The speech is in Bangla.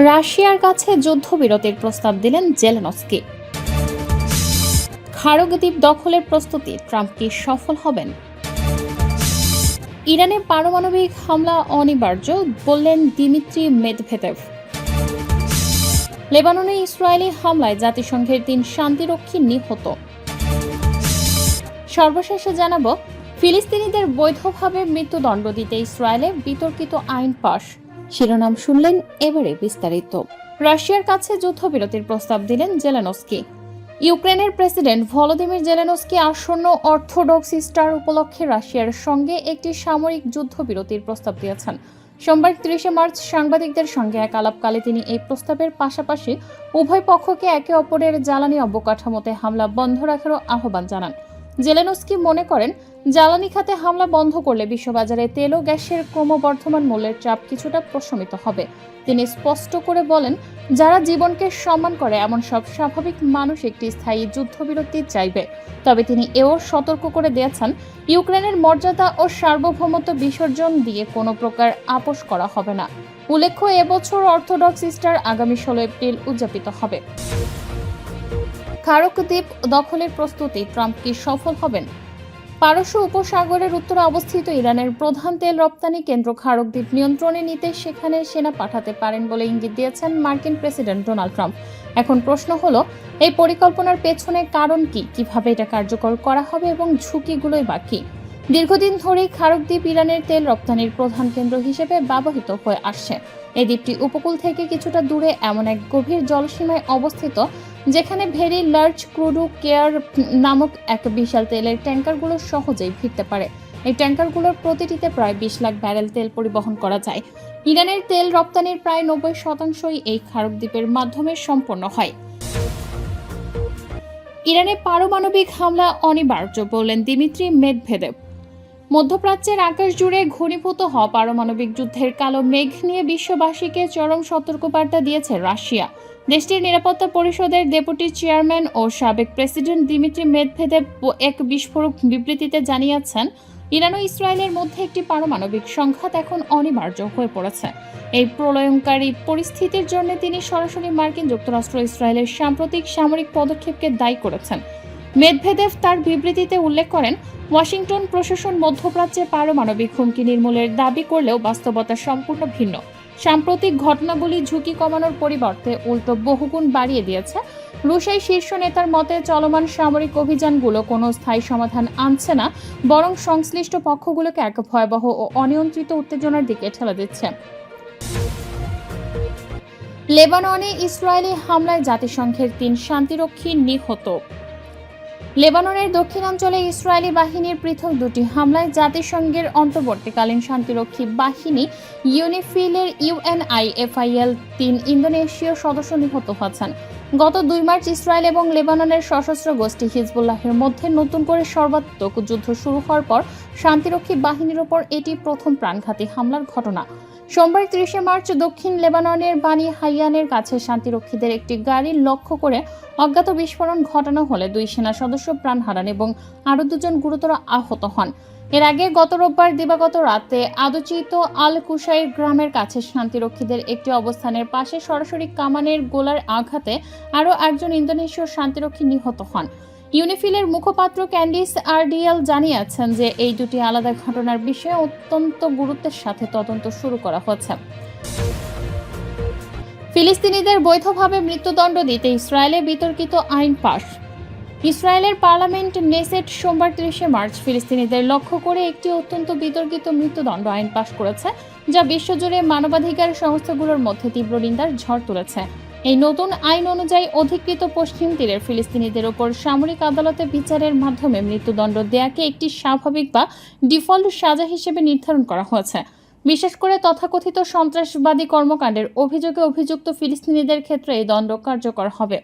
রাশিয়ার কাছে যুদ্ধবিরতির প্রস্তাব দিলেন জেলেনস্কি। খারগ দ্বীপ দখলের প্রস্তুতি, ট্রাম্প কি সফল হবেন? ইরানে পারমাণবিক হামলা অনিবার্য, বললেন দিমিত্রি মেদভেদেভ। লেবাননে ইসরায়েলি হামলায় জাতিসংঘের 3 শান্তিরক্ষী নিহত। সর্বশেষে জানাবো, ফিলিস্তিনিদের বৈধভাবে মৃত্যুদণ্ড দিতে ইসরায়েলে বিতর্কিত আইন পাশ। শিরোনাম শুনলেন, এবারে বিস্তারিত। রাশিয়ার কাছে যুদ্ধবিরতির প্রস্তাব দিলেন জেলেনস্কি। ইউক্রেনের প্রেসিডেন্ট ভলোদিমির জেলেনস্কি আসন্ন অর্থোডক্স ইস্টার উপলক্ষে রাশিয়ার সঙ্গে একটি সামরিক যুদ্ধবিরতির প্রস্তাব দিয়েছেন। সোমবার 30 মার্চ সাংবাদিকদের সঙ্গে এক আলাপকালে তিনি এই প্রস্তাবের পাশাপাশি উভয় পক্ষকে একে অপরের জ্বালানি অবকাঠামোতে হামলা বন্ধ রাখারও আহ্বান জানান। জেলেনস্কি মনে করেন, জ্বালানি খাতে হামলা বন্ধ করলে বিশ্ববাজারে তেল ও গ্যাসের ক্রমবর্ধমান মূল্যের চাপ কিছুটা প্রশমিত হবে। তিনি স্পষ্ট করে বলেন, যারা জীবনকে সম্মান করে এমন সব স্বাভাবিক মানুষ একটি স্থায়ী যুদ্ধবিরতি চাইবে। তবে তিনি এও সতর্ক করে দিয়েছেন, ইউক্রেনের মর্যাদা ও সার্বভৌমত্ব বিসর্জন দিয়ে কোনো প্রকার আপোস করা হবে না। উল্লেখ্য, এবছর অর্থোডক্স ইস্টার আগামী 16 এপ্রিল উদযাপিত হবে। খারগ দ্বীপ দখলের প্রস্তুতি, ট্রাম্প কি সফল হবেন? পারস্য উপসাগরের উত্তরে অবস্থিত ইরানের প্রধান তেল রপ্তানি কেন্দ্র খারগ দ্বীপ নিয়ন্ত্রণে নিতে সেখানে সেনা পাঠাতে পারেন বলে ইঙ্গিত দিয়েছেন মার্কিন প্রেসিডেন্ট ডোনাল্ড ট্রাম্প। এখন প্রশ্ন হলো, এই পরিকল্পনার পেছনে কারণ কি, কিভাবে এটা কার্যকর করা হবে এবং ঝুঁকিগুলোই বা কি? দীর্ঘদিন ধরেই খারগ দ্বীপ ইরানের তেল রপ্তানির প্রধান কেন্দ্র হিসেবে ব্যবহৃত হয়ে আসছে। এই দ্বীপটি উপকূল থেকে কিছুটা দূরে এমন এক গভীর জলসীমায় অবস্থিত যেখানে ভেরি লার্জ ক্রুড কেয়ার নামক এক বিশাল তেলের ট্যাঙ্কারগুলো সহজেই ভিড়তে পারে। এই ট্যাঙ্কারগুলোর প্রতিটিতে প্রায় 20 লাখ ব্যারেল তেল পরিবহন করা যায়। ইরানের তেল রপ্তানির প্রায় 90% এই খারগ দ্বীপের মাধ্যমে সম্পন্ন হয়। ইরানে পারমাণবিক হামলা অনিবার্য, বললেন দিমিত্রি মেদভেদেভ। মধ্যপ্রাচ্যের আকাশ জুড়ে ঘনীভূত হওয়া পারমাণবিক যুদ্ধের কালো মেঘ নিয়ে বিশ্ববাসীকে চরম সতর্কবার্তা দিয়েছে রাশিয়া। দেশটির নিরাপত্তা পরিষদের ডেপুটি চেয়ারম্যান ও সাবেক প্রেসিডেন্ট দিমিত্রি মেদভেদেভ এক বিস্ফোরক বিবৃতিতে জানিয়েছেন, ইরান ও ইসরায়েলের মধ্যে একটি পারমাণবিক সংঘাত এখন অনিবার্য হয়ে পড়েছে। এই প্রলয়ঙ্কারী পরিস্থিতির জন্য তিনি সরাসরি মার্কিন যুক্তরাষ্ট্র ইসরায়েলের সাম্প্রতিক সামরিক পদক্ষেপকে দায়ী করেছেন। মেদভেদেভ তার বিবৃতিতে উল্লেখ করেন, ওয়াশিংটন প্রশাসন মধ্যপ্রাচ্যে পারমাণবিক হুমকি নির্মূলের দাবি করলেও বাস্তবতা সম্পূর্ণ ভিন্ন। সাম্প্রতিক ঘটনাগুলি ঝুঁকি কমানোর পরিবর্তে উল্টো বহুগুণ বাড়িয়ে দিয়েছে। রুশের শীর্ষ নেতার মতে, চলমান সামরিক অভিযানগুলো কোনো স্থায়ী সমাধান আনছে না, বরং সংশ্লিষ্ট পক্ষগুলোকে এক ভয়াবহ ও অনিয়ন্ত্রিত উত্তেজনার দিকে ঠেলে দিচ্ছে। লেবাননে ইসরায়েলি হামলায় জাতিসংঘের 3 শান্তিরক্ষী নিহত। লেবাননের দক্ষিণাঞ্চলে ইসরায়েলি বাহিনীর পৃথক 2টি হামলায় জাতিসংঘের অন্তর্বর্তীকালীন শান্তিরক্ষী বাহিনী ইউনিফিলের UNIFIL 3 ইন্দোনেশীয় সদস্য নিহত হয়েছেন। গত 2 মার্চ ইসরায়েল এবং লেবাননের সশস্ত্র গোষ্ঠী হিজবুল্লাহের মধ্যে নতুন করে সর্বাত্মক যুদ্ধ শুরু হওয়ার পর শান্তিরক্ষী বাহিনীর ওপর এটি প্রথম প্রাণঘাতী হামলার ঘটনা। সোমবার 30 মার্চ দক্ষিণ লেবাননের বানি হাইয়ানের কাছে শান্তিরক্ষীদের একটি গাড়ি লক্ষ্য করে অজ্ঞাত বিস্ফোরণ ঘটানো হলে 2 সেনা সদস্য প্রাণ হারান এবং আরও 2 জন গুরুতর আহত হন। এর আগে গত রোববার দিবাগত রাতে আদচিত আল কুশাইর গ্রামের কাছে শান্তিরক্ষীদের একটি অবস্থানের পাশে সরাসরি কামানের গোলার আঘাতে আরও একজন ইন্দোনেশীয় শান্তিরক্ষী নিহত হন। ইউনিফিলের মুখপাত্র ক্যান্ডিস আরডিএল জানিয়েছেন যে এই 2টি আলাদা ঘটনার বিষয়ে অত্যন্ত গুরুত্বের সাথে তদন্ত শুরু করা হচ্ছে। ফিলিস্তিনিদের বৈধভাবে মৃত্যুদণ্ড দিতে ইসরায়েলে বিতর্কিত আইন পাশ। ইসরায়েলের পার্লামেন্ট নেসেট সোমবার 30 মার্চ ফিলিস্তিনিদের লক্ষ্য করে একটি অত্যন্ত বিতর্কিত মৃত্যুদণ্ড আইন পাশ করেছে, যা বিশ্বজুড়ে মানবাধিকার সংস্থাগুলোর মধ্যে তীব্র নিন্দার ঝড় তুলেছে। এই নতুন আইন অনুযায়ী অধিকৃত পশ্চিম তীরের ফিলিস্তিনিদের ওপর সামরিক আদালতে বিচারের মাধ্যমে মৃত্যুদণ্ড দেয়াকে একটি স্বাভাবিক বা ডিফল্ট সাজা হিসেবে নির্ধারণ করা হয়েছে। বিশেষ করে তথাকথিত সন্ত্রাসবাদী কর্মকাণ্ডের অভিযোগে অভিযুক্ত ফিলিস্তিনিদের ক্ষেত্রে এই দণ্ড কার্যকর হবে।